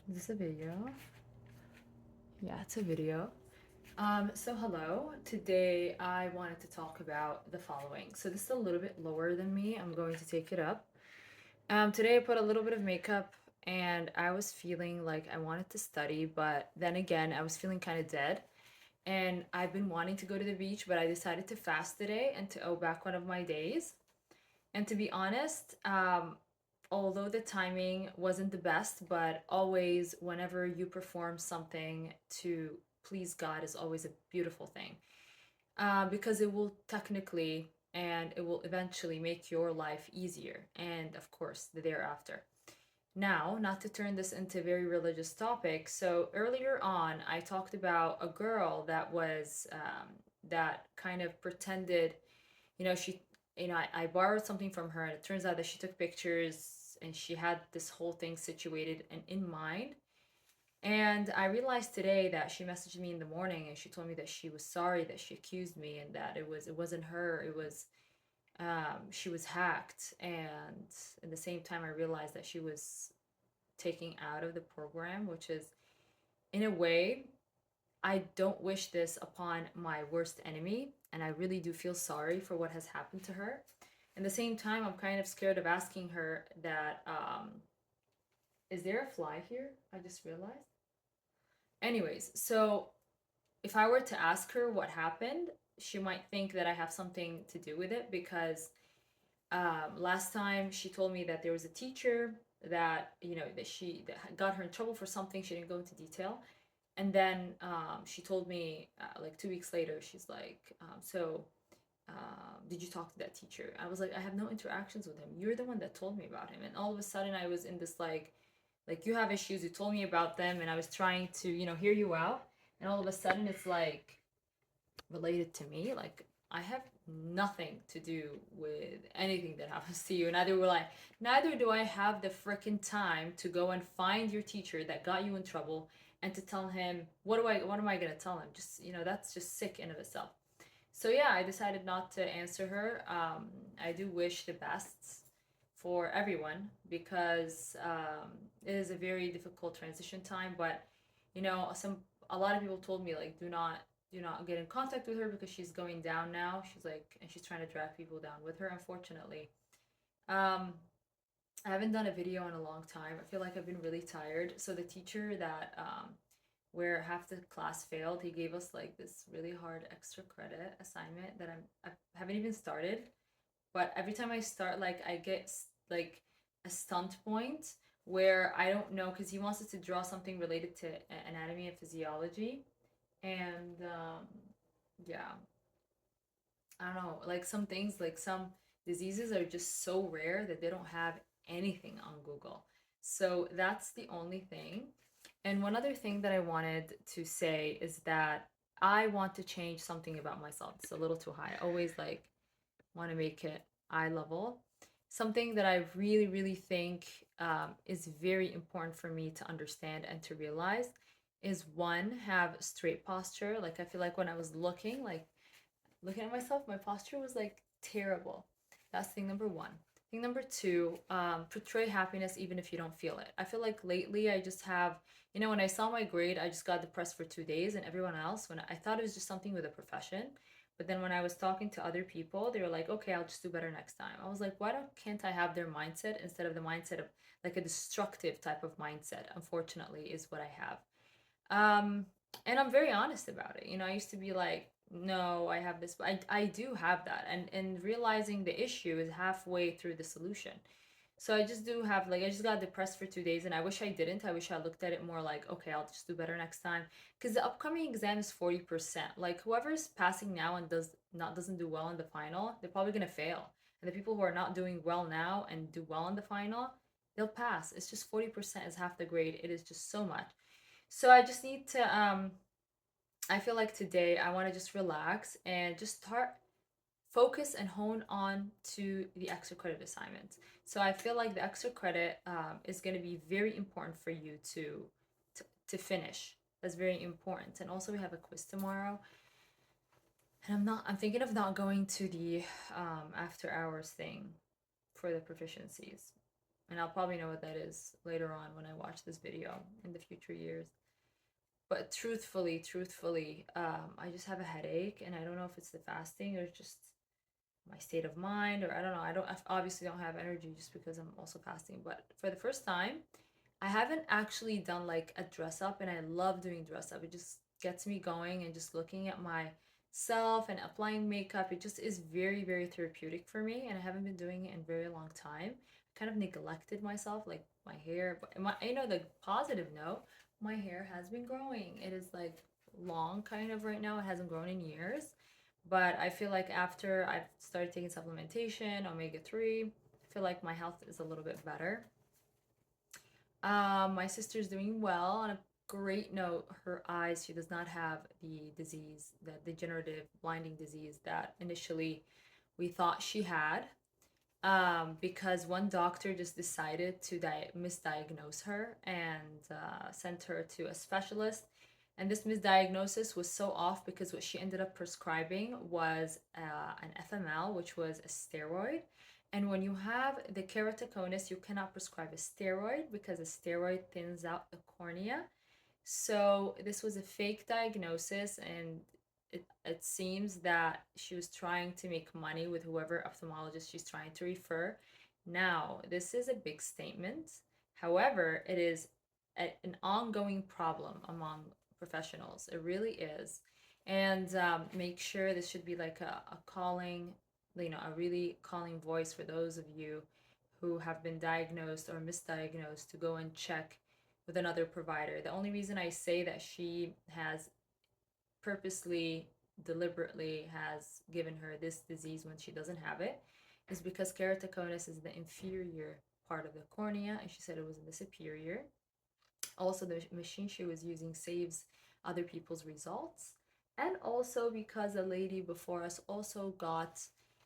Is this a video? Yeah, it's a video. So hello. Today I wanted to talk about the following. So this is a little bit lower than me. I'm going to take it up. Today I put a little bit of makeup and I was feeling like I wanted to study, but then again, I was feeling kind of dead. And I've been wanting to go to the beach, but I decided to fast today and to owe back one of my days. And to be honest, although the timing wasn't the best, but always whenever you perform something to please God is always a beautiful thing, because it will technically and it will eventually make your life easier and of course the thereafter. Now, not to turn this into a very religious topic, so earlier on I talked about a girl that was that kind of pretended, she, I borrowed something from her, and it turns out that she took pictures and she had this whole thing situated and in mind. And I realized today that she messaged me in the morning and she told me that she was sorry that she accused me and that it wasn't her. It was she was hacked. And at the same time, I realized that she was taken out of the program, which is in a way I don't wish this upon my worst enemy, and I really do feel sorry for what has happened to her. At the same time, I'm kind of scared of asking her that, is there a fly here? I just realized. Anyways, so if I were to ask her what happened, she might think that I have something to do with it because last time she told me that there was a teacher that, that got her in trouble for something. She didn't go into detail. And then she told me like 2 weeks later, she's like, did you talk to that teacher? I was like, I have no interactions with him. You're the one that told me about him. And all of a sudden, I was in this like you have issues. You told me about them, and I was trying to, hear you out. And all of a sudden, it's like related to me. Like I have nothing to do with anything that happens to you. Neither do I have the freaking time to go and find your teacher that got you in trouble and to tell him what am I gonna tell him? Just that's just sick in of itself. So yeah, I decided not to answer her. I do wish the best for everyone because it is a very difficult transition time. But some a lot of people told me like do not get in contact with her because she's going down now. She's like, and she's trying to drag people down with her. Unfortunately, um, I haven't done a video in a long time. I feel like I've been really tired. So the teacher that where half the class failed, he gave us like this really hard extra credit assignment that I haven't even started. But every time I start, like I get like a stunt point where I don't know because he wants us to draw something related to anatomy and physiology, and yeah, I don't know, like some things, like some diseases are just so rare that they don't have anything on Google. So that's the only thing. And one other thing that I wanted to say is that I want to change something about myself. It's a little too high. I always like want to make it eye level. Something that I really, really think is very important for me to understand and to realize is one, have straight posture. Like I feel like when I was looking at myself, my posture was like terrible. That's thing number one. Thing number two, portray happiness even if you don't feel it. I feel like lately I just have, when I saw my grade, I just got depressed for 2 days, and everyone else, when I thought it was just something with a profession. But then when I was talking to other people, they were like, okay, I'll just do better next time. I was like, why can't I have their mindset instead of the mindset of like a destructive type of mindset? Unfortunately, is what I have. And I'm very honest about it. I used to be like, no, I have this. I do have that. And realizing the issue is halfway through the solution. So I just do have like I just got depressed for 2 days, and I wish I didn't. I wish I looked at it more like, okay, I'll just do better next time. Because the upcoming exam is 40%. Like whoever's passing now and doesn't do well in the final, they're probably gonna fail. And the people who are not doing well now and do well in the final, they'll pass. It's just 40% is half the grade. It is just so much. So I just need to I feel like today I want to just relax and just start focus and hone on to the extra credit assignments. So I feel like the extra credit is going to be very important for you to finish. That's very important. And also we have a quiz tomorrow. And I'm thinking of not going to the after hours thing for the proficiencies. And I'll probably know what that is later on when I watch this video in the future years. But truthfully, I just have a headache, and I don't know if it's the fasting or just my state of mind, or I don't know. I obviously don't have energy just because I'm also fasting. But for the first time, I haven't actually done like a dress up, and I love doing dress up. It just gets me going, and just looking at myself and applying makeup. It just is very therapeutic for me, and I haven't been doing it in a very long time. Kind of neglected myself, like my hair. But the positive note, my hair has been growing. It is like long kind of right now. It hasn't grown in years. But I feel like after I've started taking supplementation, omega-3, I feel like my health is a little bit better. My sister's doing well. On a great note, her eyes, she does not have the disease, the degenerative blinding disease that initially we thought she had. Because one doctor just decided to misdiagnose her and sent her to a specialist. And this misdiagnosis was so off because what she ended up prescribing was an FML, which was a steroid. And when you have the keratoconus, you cannot prescribe a steroid because a steroid thins out the cornea. So this was a fake diagnosis, and it seems that she was trying to make money with whoever ophthalmologist she's trying to refer. Now, this is a big statement. However, it is an ongoing problem among professionals. It really is. And make sure this should be like a calling, a really calling voice for those of you who have been diagnosed or misdiagnosed to go and check with another provider. The only reason I say that she has purposely, deliberately has given her this disease when she doesn't have it is because keratoconus is the inferior part of the cornea, and she said it was in the superior. Also, the machine she was using saves other people's results. And also because a lady before us also got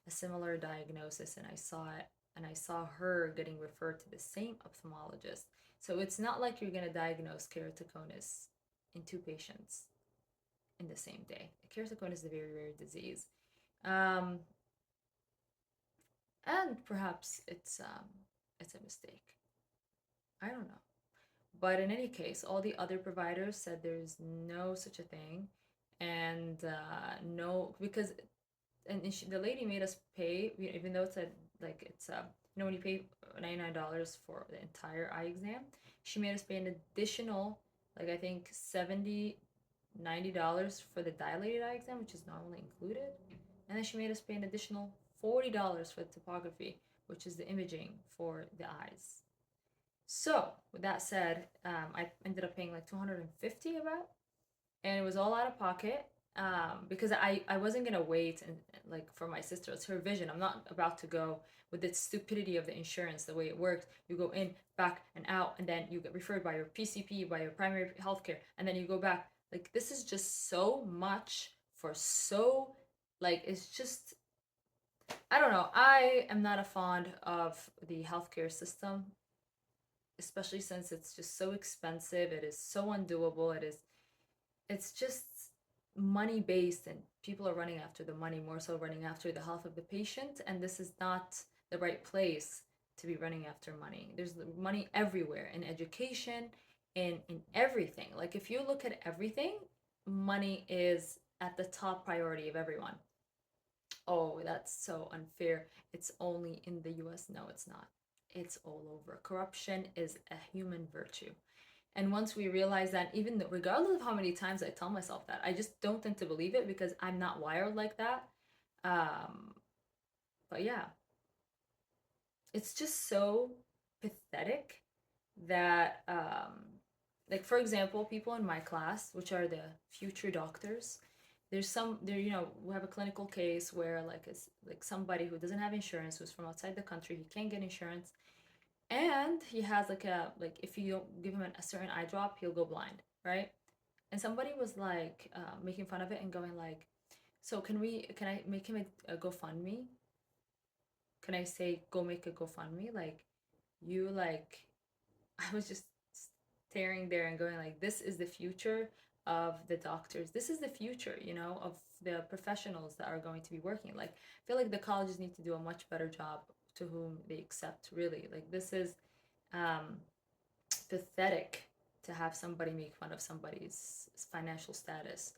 a similar diagnosis, and I saw it, and I saw her getting referred to the same ophthalmologist. So it's not like you're going to diagnose keratoconus in two patients in the same day. Keratoconus is a very rare disease. Um, and perhaps it's a mistake. I don't know. But in any case, all the other providers said there's no such a thing, and no, because the lady made us pay, even though it's when you pay $99 for the entire eye exam, she made us pay an additional, like I think $90 for the dilated eye exam, which is normally included, and then she made us pay an additional $40 for the topography, which is the imaging for the eyes. So with that said, I ended up paying like $250 about, and it was all out of pocket, because I wasn't gonna wait and like for my sister. It's her vision. I'm not about to go with the stupidity of the insurance, the way it works. You go in, back, and out, and then you get referred by your PCP, by your primary healthcare, and then you go back. Like, this is just so much for so, like, it's just, I don't know. I am not a fond of the healthcare system, especially since it's just so expensive. It is so undoable. It's just money based, and people are running after the money more so running after the health of the patient, and this is not the right place to be running after money. There's money everywhere, in education, in everything. Like, if you look at everything, money is at the top priority of everyone. Oh, that's so unfair. It's only in the US. No, it's not. It's all over. Corruption is a human virtue. And once we realize that, even regardless of how many times I tell myself that, I just don't tend to believe it because I'm not wired like that. Um, but yeah, it's just so pathetic that, like, for example, people in my class, which are the future doctors, we have a clinical case where like it's like somebody who doesn't have insurance, who's from outside the country, he can't get insurance, and he has like if you don't give him a certain eye drop, he'll go blind, right? And somebody was like making fun of it and going like, so can I make him a GoFundMe? Can I say go make a GoFundMe? Like, you like, I was just staring there and going like, this is the future of the doctors. This is the future, of the professionals that are going to be working. Like, I feel like the colleges need to do a much better job to whom they accept, really. Like, this is um, pathetic to have somebody make fun of somebody's financial status.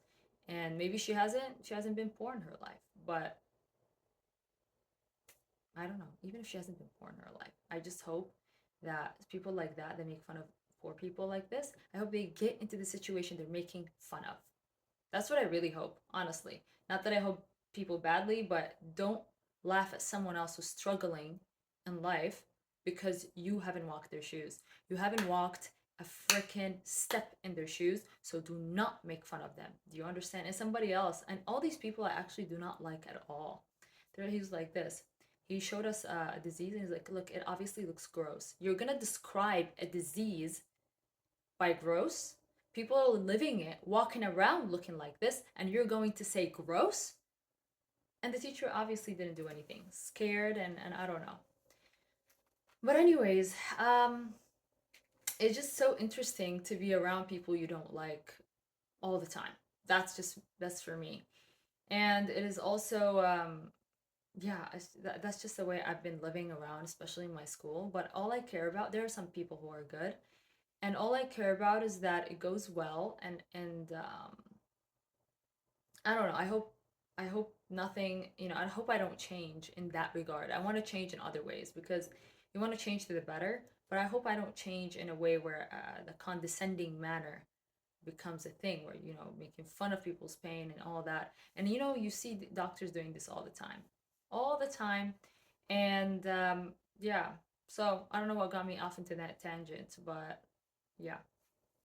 And maybe she hasn't been poor in her life, but I don't know. Even if she hasn't been poor in her life, I just hope that people like that make fun of poor people like this, I hope they get into the situation they're making fun of. That's what I really hope, honestly. Not that I hope people badly, but don't laugh at someone else who's struggling in life because you haven't walked their shoes. You haven't walked a freaking step in their shoes, so do not make fun of them. Do you understand? And somebody else, and all these people I actually do not like at all. He's like this. He showed us a disease and he's like, look, it obviously looks gross. You're gonna describe a disease by gross? People are living it, walking around looking like this, and you're going to say gross? And the teacher obviously didn't do anything. Scared and I don't know. But anyways, it's just so interesting to be around people you don't like all the time. That's for me. And it is also yeah, that's just the way I've been living around, especially in my school. But all I care about, there are some people who are good, and all I care about is that it goes well, and I don't know. I hope nothing. I hope I don't change in that regard. I want to change in other ways because you want to change to the better. But I hope I don't change in a way where the condescending manner becomes a thing, where making fun of people's pain and all that. And you see doctors doing this all the time, and yeah. So I don't know what got me off into that tangent, but yeah.